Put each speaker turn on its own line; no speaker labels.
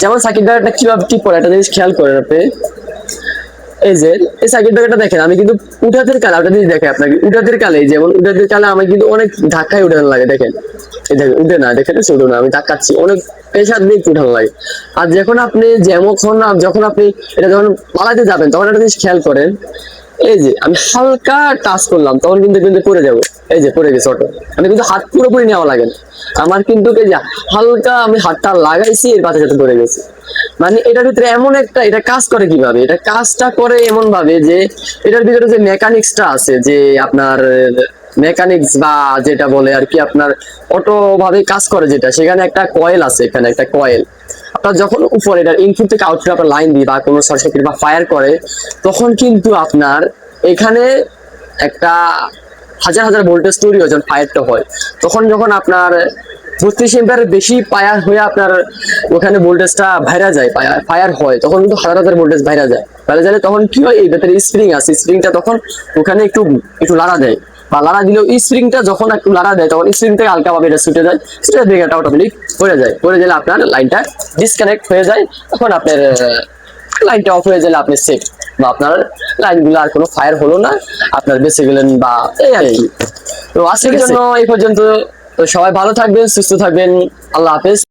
যেমন সার্কিট ব্রেকারটা কিভাবে ঠিক করে একটা জিনিস খেয়াল করেন আপনি। এই যে এই সার্কিট ব্রেকারটা দেখেন, আমি কিন্তু উঠাতের কালে একটা জিনিস দেখে আপনাকে, উঠাতের কালে যেমন উঠাতের কালে আমি কিন্তু অনেক ধাক্কায় উঠানো লাগে, দেখেন এই দেখেন উঠে না, দেখেন ছোট না, আমি ধাক্কাচ্ছি অনেক প্রেশার দিয়ে উঠানো লাগে। আর যখন আপনি এটা যখন পালাতে যাবেন তখন একটা জিনিস খেয়াল করেন, এই যে আমি হালকা টাচ করলাম তখন কিন্তু কিন্তু পড়ে যাবো। এই যে পড়ে গেছে অটো, আমি কিন্তু হাত পুরোপুরি নেওয়া লাগে না আমার, কিন্তু এই যে হালকা আমি হাতটা লাগাইছি এর পাশে সাথে পড়ে গেছে। মানে এটার ভিতরে এমন একটা, এটা কাজ করে কিভাবে, এটা কাজটা করে এমন ভাবে যে এটার ভিতরে যে মেকানিক্সটা আছে, যে আপনার মেকানিক্স বা যেটা বলে আর কি আপনার অটো ভাবে কাজ করে যেটা, সেখানে একটা কয়েল আছে, এখানে একটা কয়েল। আপনার যখন উপরে এটার ইনপুট থেকে আউটপুট আপনার লাইন দিই বা কোনো শর্ট সার্কিট বা ফায়ার করে, তখন কিন্তু আপনার এখানে একটা হাজার হাজার ভোল্টেজ তৈরি হয় যখন ফায়ারটা হয়। তখন যখন আপনার 32 এম্পিয়ারের বেশি ফায়ার হয়ে আপনার ওখানে ভোল্টেজটা ভাইরা যায়, ফায়ার হয়, তখন কিন্তু হাজার হাজার ভোল্টেজ ভাইরা যায় তখন কি হয়, এই ভেতরে স্প্রিং আছে, স্প্রিংটা তখন ওখানে একটু একটু লাড়া দেয়, বা লাড়া দিলেও স্প্রিংটা যখন একটু লাড়া দেয় তখন স্প্রিং থেকে হালকা ভাবে এটা ছুটে যায়, সেটা ব্রেকারটা অটোমেটিক পড়ে গেলে আপনার লাইনটা ডিসকানেক্ট হয়ে যায়। তখন আপনার লাইনটা অফ হয়ে গেলে আপনি সেফ, বা আপনার লাইনগুলো আর কোনো ফায়ার হলো না, আপনার বেঁচে গেলেন, বা এই আর কি। তো আজকের জন্য এই পর্যন্ত। তো সবাই ভালো থাকবেন, সুস্থ থাকবেন, আল্লাহ হাফেজ।